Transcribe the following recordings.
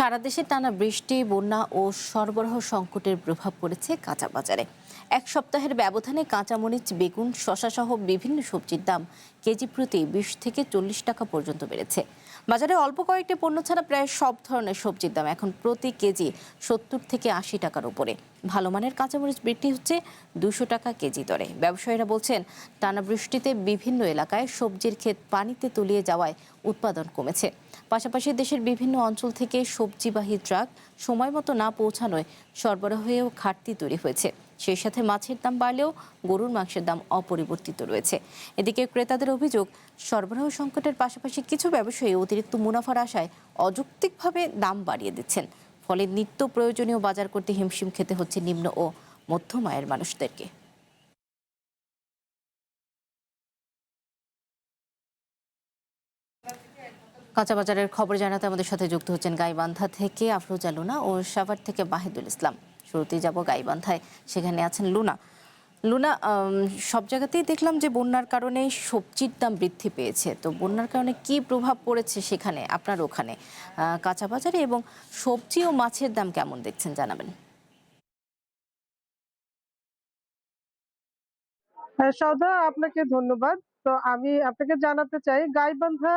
সারা দেশে টানা বৃষ্টি, বন্যা ও সরবরাহ সংকটের প্রভাব পড়েছে কাঁচা বাজারে। এক সপ্তাহের ব্যবধানে কাঁচামরিচ, বেগুন, শসা সহ বিভিন্ন সবজির দাম কেজি প্রতি 20 থেকে 40 টাকা পর্যন্ত বেড়েছে। বাজারে অল্প কয়েকটি পণ্য ছাড়া প্রায় সব ধরনের সবজির দাম এখন প্রতি কেজি 70 থেকে 80 টাকার উপরে। ভালো মানের কাঁচামরিচ বিক্রি হচ্ছে 200 টাকা কেজি দরে। ব্যবসায়ীরা বলছেন, টানা বৃষ্টিতে বিভিন্ন এলাকায় সবজির ক্ষেত পানিতে তলিয়ে যাওয়ায় উৎপাদন কমেছে। পাশাপাশি দেশের বিভিন্ন অঞ্চল থেকে সবজিবাহী ট্রাক সময় মতো না পৌঁছানোয় সরবরাহেও ঘাটতি তৈরি হয়েছে। সেই সাথে মাছের দাম বাড়লেও গরুর মাংসের দাম অপরিবর্তিত রয়েছে। এদিকে ক্রেতাদের অভিযোগ, সরবরাহ সংকটের পাশাপাশি কিছু ব্যবসায়ী অতিরিক্ত মুনাফার আশায় অযৌক্তিকভাবে দাম বাড়িয়ে দিচ্ছেন। ফলে নিত্য প্রয়োজনীয় বাজার করতে হিমশিম খেতে হচ্ছে নিম্ন ও মধ্যম আয়ের মানুষদেরকে। কাঁচা বাজারের খবর জানাতে আমাদের সাথে যুক্ত হচ্ছেন গাইবান্ধা থেকে আফরোজা লুনা ও সাভার থেকে মাহিদুল ইসলাম। শুরুতেই যাব গাইবান্ধায়, সেখানে আছেন লুনা। লুনা, সব জায়গাতেই দেখলাম যে বন্যার কারণে সবজির দাম বৃদ্ধি পেয়েছে। তো বন্যার কারণে কি প্রভাব পড়েছে সেখানে, আপনার ওখানে কাঁচা বাজারে, এবং সবজি ও মাছের দাম কেমন দেখছেন জানাবেন। হ্যাঁ, সদা আপনাকে ধন্যবাদ। তো আমি আপনাকে জানাতে চাই, গাইবান্ধা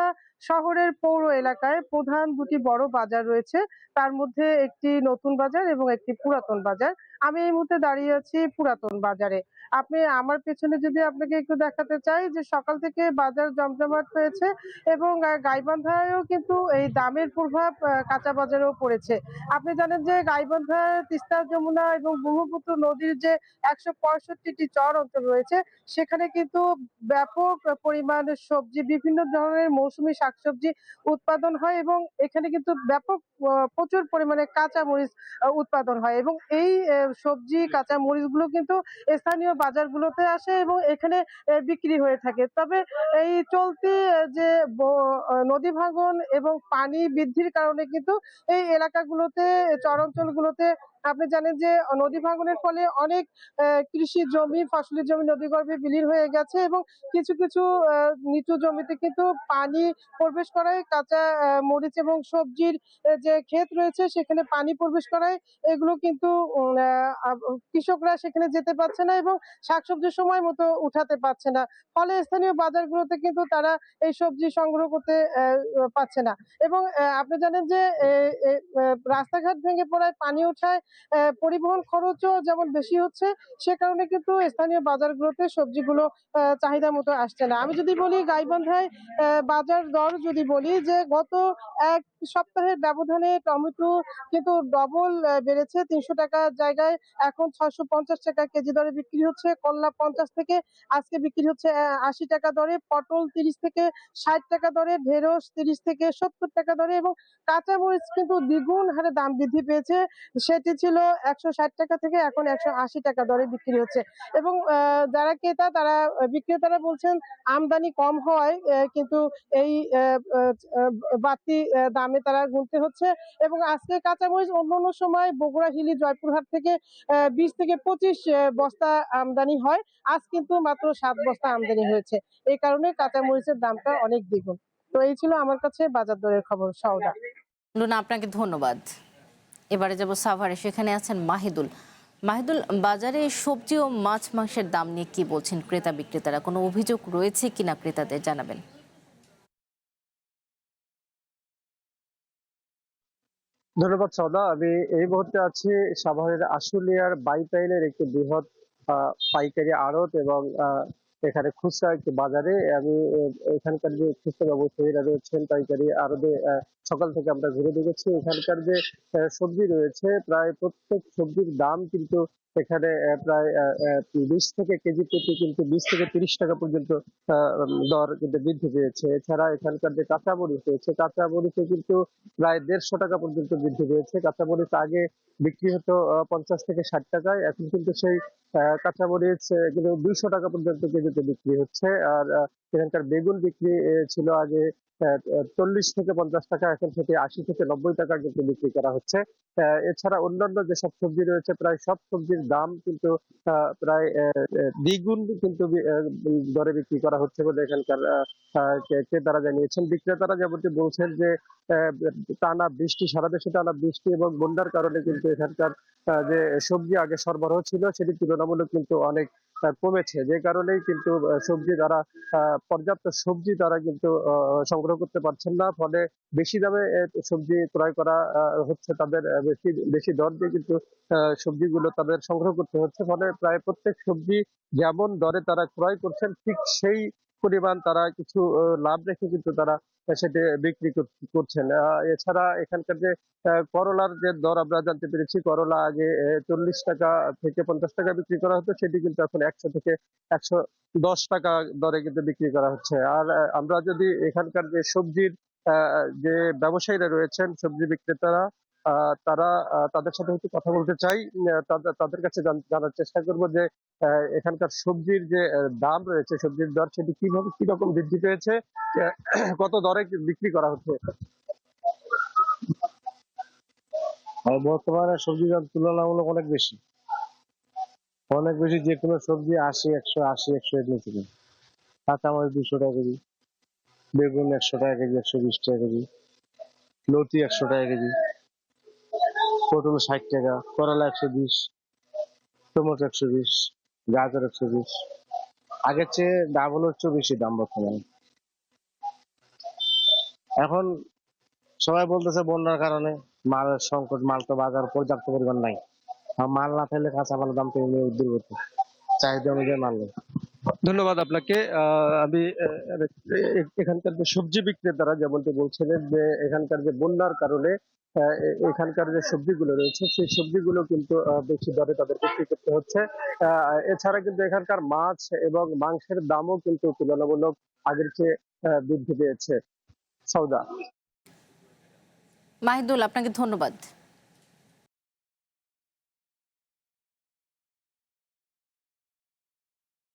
শহরের পৌর এলাকায় প্রধান দুটি বড় বাজার রয়েছে। তার মধ্যে একটি নতুন বাজার এবং একটি পুরাতন বাজার। আমি এই মুহূর্তে দাঁড়িয়ে আছি পুরাতন বাজারে। আপনি আমার পেছনে যদি আপনাকে একটু দেখাতে চাই যে সকাল থেকে বাজার জমজমাট হয়েছে এবং গাইবান্ধায়ও কিন্তু এই দামের প্রভাব কাঁচা বাজারেও পড়েছে। আপনি জানেন যে গাইবান্ধা, তিস্তা, যমুনা এবং ব্রহ্মপুত্র নদীর যে ১৬৫টি চর অঞ্চল রয়েছে, সেখানে কিন্তু ব্যাপক পরিমাণে সবজি, বিভিন্ন ধরনের মৌসুমী শাকসবজি উৎপাদন হয় এবং এখানে কিন্তু ব্যাপক প্রচুর পরিমাণে কাঁচা মরিচ উৎপাদন হয় এবং এই সবজি, কাঁচা মরিচগুলো কিন্তু স্থানীয় বাজারগুলোতে আসে এবং এখানে বিক্রি হয়ে থাকে। তবে এই চলতি যে নদী ভাঙন এবং পানি বৃদ্ধির কারণে কিন্তু এই এলাকাগুলোতে, চর অঞ্চলগুলোতে আপনি জানেন যে নদী ভাঙনের ফলে অনেক কৃষি জমি, ফসলি জমি নদীগর্ভে বিলীন হয়ে গেছে এবং কিছু কিছু নিচু জমিতে কিন্তু পানি প্রবেশ করায় কাঁচা মরিচ এবং সবজির যে ক্ষেত রয়েছে সেখানে পানি প্রবেশ করায় এগুলো কিন্তু কৃষকরা সেখানে যেতে পারছে না এবং শাকসবজি সময় মতো উঠাতে পারছে না। ফলে স্থানীয় বাজারগুলোতে কিন্তু তারা এই সবজি সংগ্রহ করতে পারছে না এবং আপনি জানেন যে রাস্তাঘাট ভেঙে পড়ায়, পানি ওঠায় পরিবহন খরচও যেমন বেশি হচ্ছে, সে কারণে কিন্তু স্থানীয় বাজারগুলোতে সবজিগুলো চাহিদা মতো আসছে না। আমি যদি বলি গাইবান্ধায় বাজার দর যদি বলি, যে গত ১ সপ্তাহের ব্যবধানে টমেটো কিন্তু ডবল বেড়েছে। ৩০০ টাকার জায়গায় এখন ৬৫০ টাকা কেজি দরে বিক্রি হচ্ছে। করলা ৫০ থেকে আজকে বিক্রি হচ্ছে ৮০ টাকা দরে, পটল ৩০ থেকে ৬০ টাকা দরে, ঢেঁড়স ৩০ থেকে ৭০ টাকা দরে এবং কাঁচামরিচ কিন্তু দ্বিগুণ হারে দাম বৃদ্ধি পেয়েছে। সেটি ছিল ১৬০ টাকা থেকে এখন ১৮০ টাকা দরে বিক্রি হচ্ছে এবং যারা ক্রেতা, তারা বিক্রেতারা বলছেন আমদানি কম হওয়ায় কিন্তু এই বাড়তি দামে তারা গুনতে হচ্ছে এবং আজকে কাঁচামরিচ অন্যান্য সময় বগুড়া, হিলি, জয়পুরহাট থেকে ২০ থেকে ২৫ বস্তা আমদানি হয়। আজ কিন্তু মাত্র ৭ বস্তা আমদানি হয়েছে। এই কারণে কাঁচামরিচের দামটা অনেক দ্বিগুণ। তো এই ছিল আমার কাছে বাজার দরের খবর, সওদা। লুনা, আপনাকে ধন্যবাদ। এবারে যাব সাভারে, সেখানে আছেন মাহিদুল। মাহিদুল, বাজারে সবজি ও মাছ মাংসের দাম নিয়ে কি বলছেন ক্রেতা বিক্রেতারা? কোনো অভিযোগ রয়েছে কিনা ক্রেতাদের জানাবেন। ধন্যবাদ সদা। আমি এই মুহূর্তে আছি সাভারের আশুলিয়ার বাইপাইলের একটি বৃহৎ পাইকারি আড়ত এবং এখানে খুচরা একটি বাজারে। আমি এখানকার যে খুচরা ব্যবসায়ীরা রয়েছেন পাইকারি আড়তে সকাল থেকে আমরা ঘুরে দেখেছি। এখানকার যে সবজি রয়েছে, প্রায় প্রত্যেক সবজির দাম কিন্তু এখানে প্রায় ২০ থেকে কেজি প্রতি কিন্তু ২০ থেকে ৩০ টাকা পর্যন্ত দর কিন্তু বৃদ্ধি পেয়েছে। এছাড়া এখানকার যে কাঁচামরিচ রয়েছে, কাঁচামরিচে কিন্তু প্রায় ১৫০ টাকা পর্যন্ত বৃদ্ধি পেয়েছে। কাঁচামরিচ আগে বিক্রি হতো ৫০ থেকে ৬০ টাকায়, এখন কিন্তু সেই কাঁচামরিচ কিন্তু ২০০ টাকা পর্যন্ত কেজিতে বিক্রি হচ্ছে। আর এখানকার বেগুন বিক্রি ছিল আগে 40 থেকে 50 টাকা, এখন সেটি 80 থেকে 90 টাকা কিন্তু বিক্রি করা হচ্ছে। এছাড়া অন্যান্য যেসব সবজি রয়েছে প্রায় সব সবজির দাম কিন্তু প্রায় দ্বিগুণ কিন্তু দরে বিক্রি করা হচ্ছে বলে এখানকার ক্রেতারা জানিয়েছেন। বিক্রেতারা যেমনটি বলছেন যে আহ, টানা বৃষ্টি, সারা দেশে টানা বৃষ্টি এবং বন্যার কারণে কিন্তু এখানকার যে সবজি আগে সরবরাহ ছিল সেটি তুলনামূলক কিন্তু অনেক কমেছে, যে কারণেই কিন্তু সবজি তারা পর্যাপ্ত সবজি তারা কিন্তু সংগ্রহ করতে পারছেন না। ফলে বেশি দামে সবজি ক্রয় করা হচ্ছে তাদের, বেশি বেশি দর দিয়ে কিন্তু সবজিগুলো তাদের সংগ্রহ করতে হচ্ছে। ফলে প্রায় প্রত্যেক সবজি যেমন দরে তারা ক্রয় করছেন ঠিক সেই পরিমাণ তারা কিছু লাভ রেখে কিন্তু তারা সেটি বিক্রি করছেন। এছাড়া এখানকার যে করলার যে দর আমরা জানতে পেরেছি, করলা আগে 40 টাকা থেকে 50 টাকা বিক্রি করা হতো, সেটি কিন্তু এখন 100 থেকে 110 টাকা দরে কিন্তু বিক্রি করা হচ্ছে। আর আমরা যদি এখানকার যে সবজির যে ব্যবসায়ীরা রয়েছেন, সবজি বিক্রেতারা, তারা তাদের সাথে একটু কথা বলতে চাই। তাদের কাছে জানার চেষ্টা করব যে এখানকার সবজির যে দাম রয়েছে, সবজির দর সেটি কিভাবে কিরকম বৃদ্ধি পেয়েছে, কত দরে বিক্রি করা হচ্ছে। আর বর্তমানে সবজির দাম তুলনামূলক অনেক বেশি, অনেক বেশি। যে কোনো সবজি 80, 180, 100 এর নিচে নেই। কাঁচামরিচ 200 টাকা কেজি, বেগুন 100 টাকা কেজি, 120 টাকা কেজি, লতি 100 টাকা কেজি, পটল 60 টাকা, করলা 120, টমেটো 120, গাজর 120। আগের চেয়ে ডাবলের চেয়ে বেশি দাম বর্তমানে। এখন সবাই বলতেছে বন্যার কারণে মালের সংকট, মাল তো বাজার পর্যাপ্ত পরিমাণ নাই। আর মাল না থাকলে কাঁচা মালের দাম তো এমনি উর্ধ্বগতি, চাহিদা অনুযায়ী মাল নেই। ধন্যবাদ আপনাকে। আমি এখানকার যে সবজি বিক্রেতারা যেমনটি বলছিলেন যে এখানকার যে বন্যার কারণে এখানকার যে সবজিগুলো রয়েছে সেই সবজিগুলো কিন্তু বেশি দরে তাদের বিক্রি করতে হচ্ছে। এছাড়া কিন্তু এখানকার মাছ এবং মাংসের দামও কিন্তু তুলনামূলক আগের চেয়ে বৃদ্ধি পেয়েছে। সৌদা। মাহিদুল, আপনাকে ধন্যবাদ।